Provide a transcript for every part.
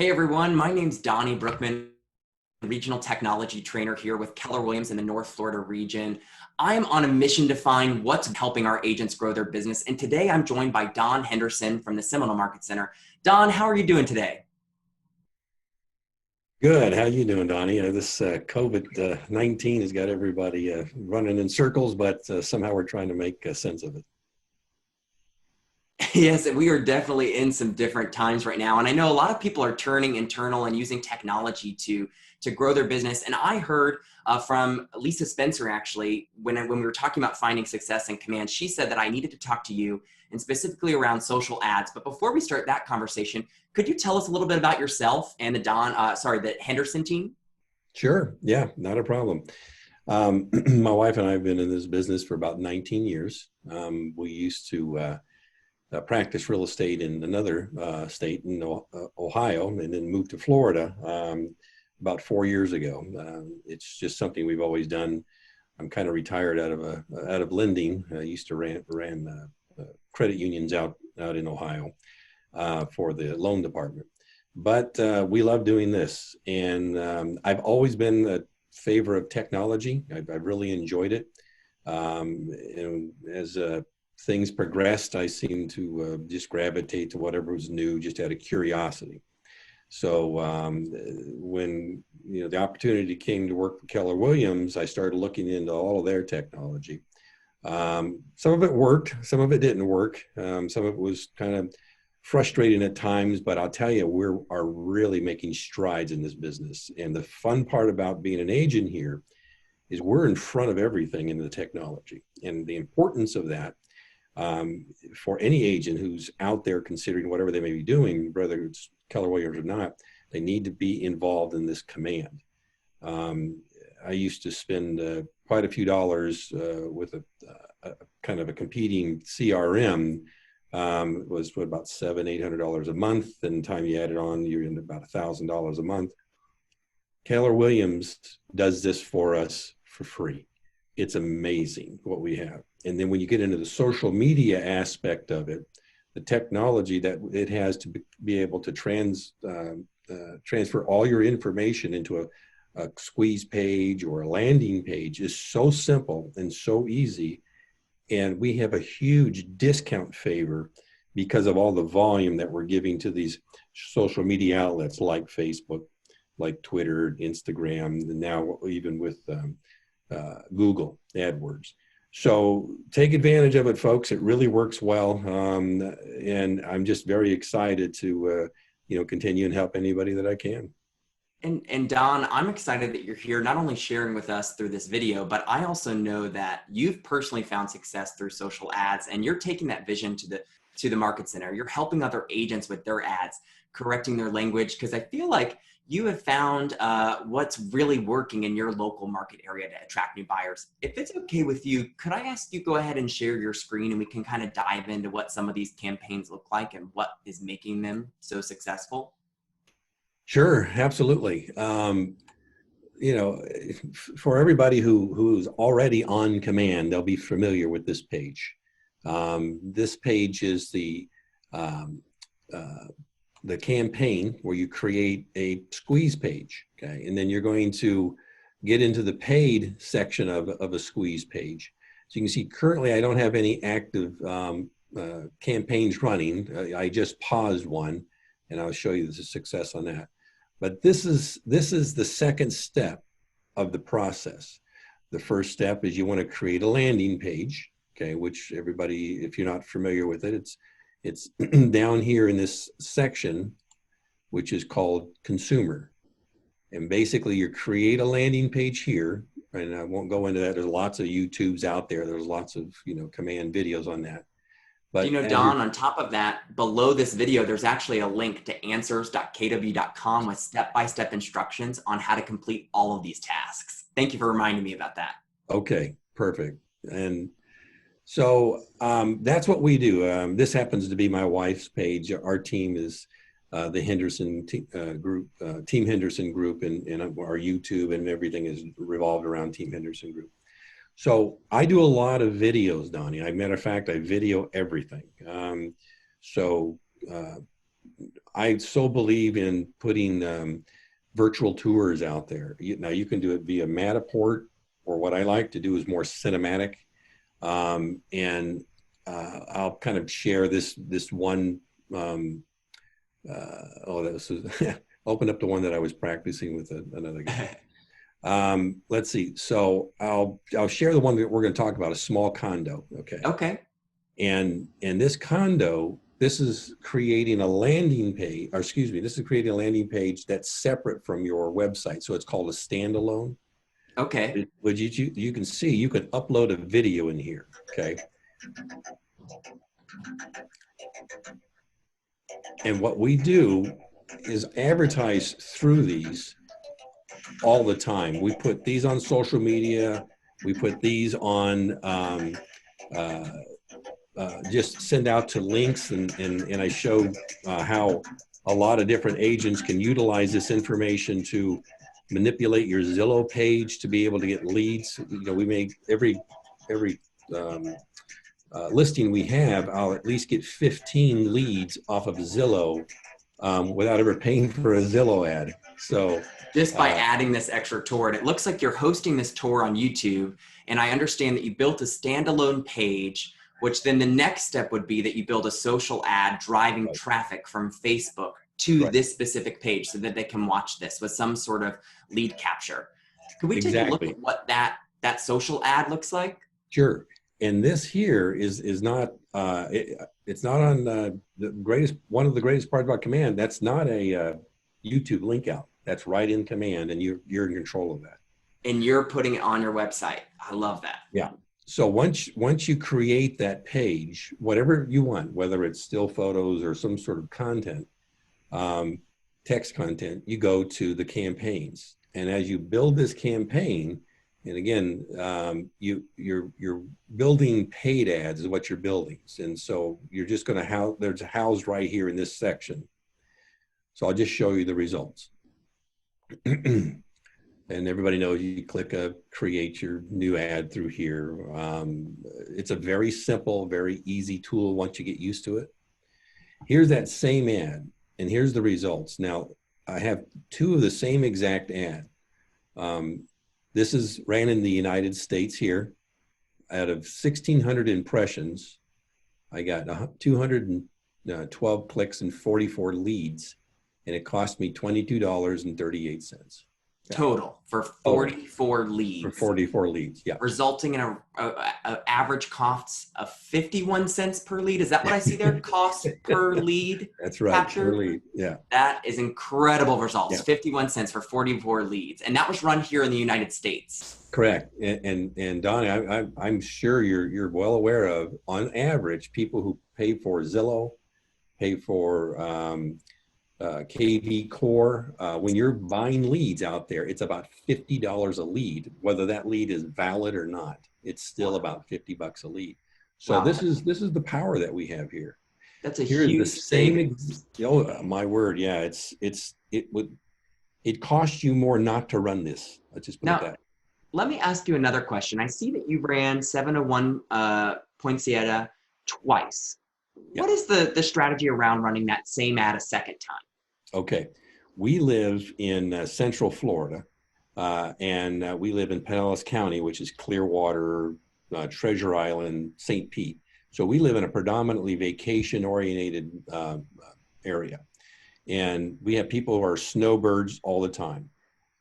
Hey everyone, my name's Donnie Brookman, Regional Technology Trainer here with Keller Williams in the North Florida region. I'm on a mission to find what's helping our agents grow their business. And today I'm joined by Don Henderson from the Seminole Market Center. Don, how are you doing today? Good. How you doing, Donnie? This COVID-19 has got everybody running in circles, but somehow we're trying to make sense of it. Yes, we are definitely in some different times right now. And I know a lot of people are turning internal and using technology to grow their business. And I heard from Lisa Spencer, actually, when we were talking about finding success in command, she said that I needed to talk to you and specifically around social ads. But before we start that conversation, could you tell us a little bit about yourself and the Henderson team? Sure. Yeah, not a problem. My wife and I have been in this business for about 19 years. We used to practice real estate in another state in Ohio, and then moved to Florida about 4 years ago. It's just something we've always done. I'm kind of retired out of lending. I used to ran credit unions out in Ohio for the loan department. But we love doing this, and I've always been a favor of technology. I've really enjoyed it. And as things progressed, I seemed to just gravitate to whatever was new, just out of curiosity. So when the opportunity came to work for Keller Williams, I started looking into all of their technology. Some of it worked, some of it didn't work. Some of it was kind of frustrating at times, but I'll tell you, we are really making strides in this business. And the fun part about being an agent here is we're in front of everything in the technology, and the importance of that for any agent who's out there considering whatever they may be doing, whether it's Keller Williams or not, they need to be involved in this command. I used to spend quite a few dollars with a kind of a competing CRM. It was about $700-800 a month, and the time you add it on, you're in about $1,000 a month. Keller Williams does this for us for free. It's amazing what we have. And then when you get into the social media aspect of it, the technology that it has to be able to transfer all your information into a squeeze page or a landing page is so simple and so easy. And we have a huge discount favor because of all the volume that we're giving to these social media outlets like Facebook, like Twitter, Instagram, and now even with Google AdWords. So take advantage of it, folks. It really works well. And I'm just very excited to, continue and help anybody that I can. And Don, I'm excited that you're here, not only sharing with us through this video, but I also know that you've personally found success through social ads, and you're taking that vision to the market center. You're helping other agents with their ads, correcting their language, because I feel like you have found what's really working in your local market area to attract new buyers. If it's okay with you, could I ask you go ahead and share your screen, and we can kind of dive into what some of these campaigns look like and what is making them so successful? Sure, absolutely. For everybody who's already on command, they'll be familiar with this page. This page is um, the campaign where you create a squeeze page, okay? And then you're going to get into the paid section of a squeeze page. So you can see currently I don't have any active campaigns running. I just paused one, and I'll show you the success on that. But this is the second step of the process. The first step is you want to create a landing page, okay, which everybody, if you're not familiar with it, it's down here in this section, which is called consumer. And basically you create a landing page here, and I won't go into that. There's lots of YouTubes out there. There's lots of, command videos on that. Do you But know, Don, on top of that, below this video, there's actually a link to answers.kw.com with step-by-step instructions on how to complete all of these tasks. Thank you for reminding me about that. Okay, perfect. And so that's what we do. This happens to be my wife's page. Our team is the Henderson group, Team Henderson group, and our YouTube and everything is revolved around Team Henderson group. So I do a lot of videos, Donnie. As a matter of fact, I video everything. So I so believe in putting virtual tours out there. Now you can do it via Matterport, or what I like to do is more cinematic. And I'll kind of share this one. This was open up the one that I was practicing with another guy. Let's see. So I'll share the one that we're going to talk about, a small condo. Okay. Okay. And this condo, this is creating a landing page, or excuse me, this is creating a landing page that's separate from your website. So it's called a standalone. Okay. Which you can see, you can upload a video in here. Okay. And what we do is advertise through these all the time. We put these on social media. We put these on, just send out to links, and I show how a lot of different agents can utilize this information to manipulate your Zillow page to be able to get leads. You know, we make every listing we have, I'll at least get 15 leads off of Zillow without ever paying for a Zillow ad. So just by adding this extra tour, and it looks like you're hosting this tour on YouTube, and I understand that you built a standalone page, which then the next step would be that you build a social ad driving traffic from Facebook to this specific page so that they can watch this with some sort of lead capture. Could we take a look at what that social ad looks like? Sure. And this here is not, it's not on one of the greatest parts about Command. That's not a YouTube link out. That's right in Command, and you're in control of that. And you're putting it on your website. I love that. Yeah. So once you create that page, whatever you want, whether it's still photos or some sort of content, text content, you go to the campaigns. And as you build this campaign, and again, you're building paid ads is what you're building. And so you're just going to there's housed right here in this section. So I'll just show you the results. And everybody knows you click create your new ad through here. It's a very simple, very easy tool once you get used to it. Here's that same ad, and here's the results. Now, I have two of the same exact ad. This is ran in the United States here. Out of 1,600 impressions, I got 212 clicks and 44 leads, and it cost me $22.38. Total for 44 leads. For 44 leads, yeah. Resulting in a average cost of 51 cents per lead. Is that what I see there? Cost per lead. That's right. Captured? Per lead, yeah. That is incredible results. Yeah. 51 cents for 44 leads, and that was run here in the United States. Correct. And Donnie, I'm sure you're well aware of, on average, people who pay for Zillow, pay for KV Core, when you're buying leads out there, it's about $50 a lead. Whether that lead is valid or not, it's still about $50 a lead. So this is the power that we have here. That's a huge savings. Oh my word, yeah. It costs you more not to run this. Let's just put it that. Let me ask you another question. I see that you ran 701 Poinciana twice. Yeah. What is the strategy around running that same ad a second time? Okay, we live in Central Florida, and we live in Pinellas County, which is Clearwater, Treasure Island, St. Pete. So we live in a predominantly vacation-oriented area, and we have people who are snowbirds all the time.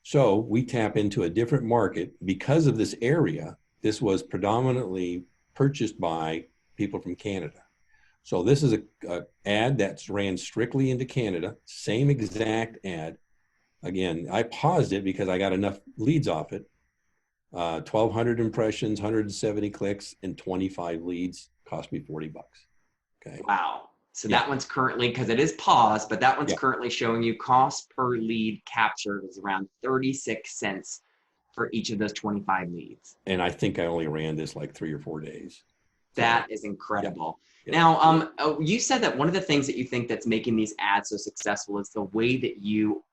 So we tap into a different market because of this area. This was predominantly purchased by people from Canada. So this is a ad that's ran strictly into Canada, same exact ad. Again, I paused it because I got enough leads off it. 1,200 impressions, 170 clicks, and 25 leads. Cost me $40. Okay. Wow. So that one's currently, because it is paused, but that one's currently showing you cost per lead captured is around 36 cents for each of those 25 leads. And I think I only ran this like 3 or 4 days. That is incredible. Yeah. Now, you said that one of the things that you think that's making these ads so successful is the way that you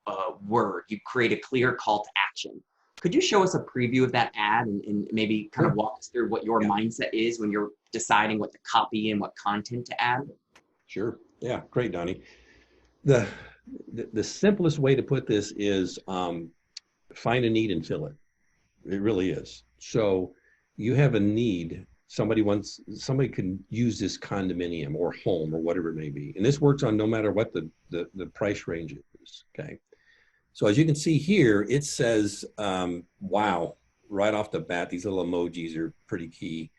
you create a clear call to action. Could you show us a preview of that ad and maybe kind of walk us through what your mindset is when you're deciding what to copy and what content to add? Sure. Yeah. Great, Donnie. the the simplest way to put this is find a need and fill it. It really is. So you have a need. Somebody can use this condominium or home or whatever it may be. And this works on no matter what the price range is. Okay. So as you can see here, it says, wow, right off the bat, these little emojis are pretty key.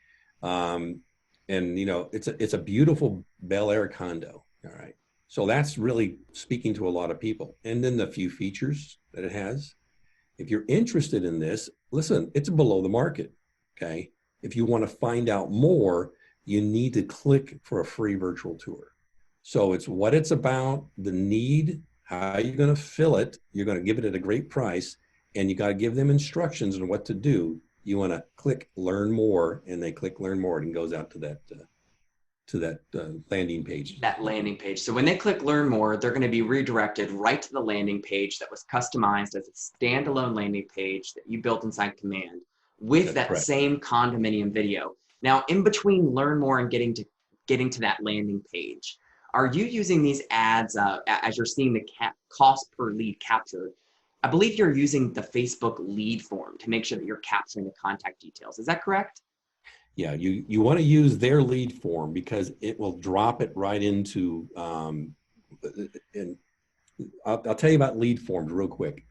And you know, it's a beautiful Bel Air condo. All right. So that's really speaking to a lot of people. And then the few features that it has. If you're interested in this, listen, it's below the market. Okay. If you want to find out more, you need to click for a free virtual tour. So it's what it's about, the need, how you're going to fill it. You're going to give it at a great price, and you got to give them instructions on what to do. You want to click learn more, and they click learn more, and it goes out to that landing page. That landing page. So when they click learn more, they're going to be redirected right to the landing page that was customized as a standalone landing page that you built inside Command with That's that correct. same condominium video. Now, in between learn more and getting to that landing page, are you using these ads as you're seeing the cost per lead captured? I believe you're using the Facebook lead form to make sure that you're capturing the contact details. Is that correct? Yeah, you want to use their lead form because it will drop it right into, and I'll tell you about lead forms real quick.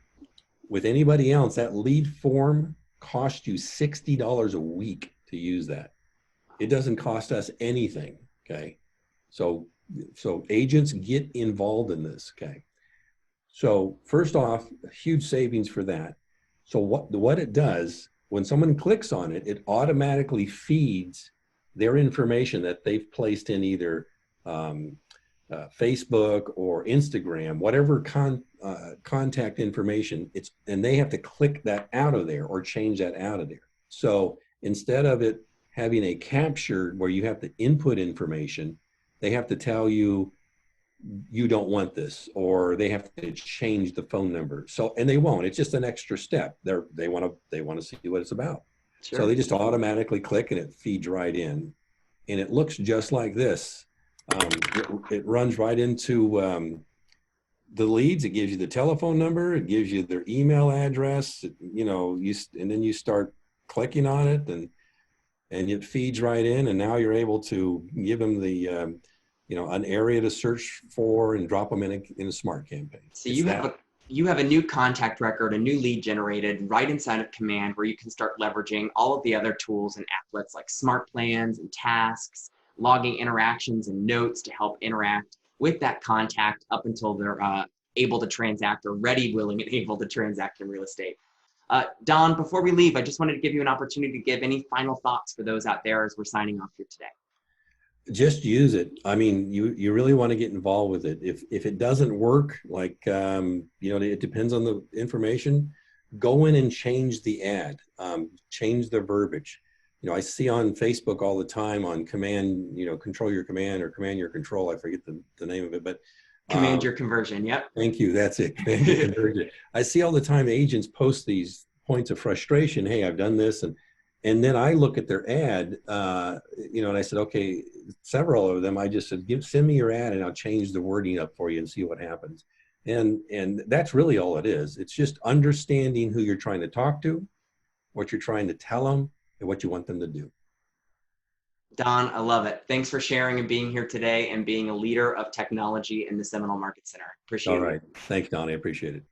With anybody else, that lead form costs you $60 a week to use that. It doesn't cost us anything, okay? So agents get involved in this, okay? So first off, huge savings for that. So what it does, when someone clicks on it, it automatically feeds their information that they've placed in either Facebook or Instagram, whatever contact information, and they have to click that out of there or change that out of there. So instead of it having a capture where you have to input information, they have to tell you, you don't want this, or they have to change the phone number. So, and they won't, it's just an extra step. They want to see what it's about. Sure. So they just automatically click and it feeds right in, and it looks just like this. It runs right into the leads. It gives you the telephone number. It gives you their email address, you know, and then you start clicking on it and it feeds right in. And now you're able to give them the, you know, an area to search for and drop them in a smart campaign. So you have a new contact record, a new lead generated right inside of Command where you can start leveraging all of the other tools and applets like smart plans and tasks, logging interactions and notes to help interact with that contact up until they're able to transact or ready, willing, and able to transact in real estate. Don, before we leave, I just wanted to give you an opportunity to give any final thoughts for those out there as we're signing off here today. Just use it. I mean, you really want to get involved with it. If it doesn't work, like, you know, it depends on the information, go in and change the ad, change the verbiage. You know, I see on Facebook all the time on Command, you know, control your command or command your control. I forget the name of it, but Command your conversion. Yep. Thank you. That's it. Command your conversion. I see all the time agents post these points of frustration. Hey, I've done this. And then I look at their ad, you know, and I said, okay, several of them, I just said, send me your ad and I'll change the wording up for you and see what happens. And that's really all it is. It's just understanding who you're trying to talk to, what you're trying to tell them, and what you want them to do. Don, I love it. Thanks for sharing and being here today and being a leader of technology in the Seminole Market Center. Appreciate it. All right. Thanks, Don. I appreciate it.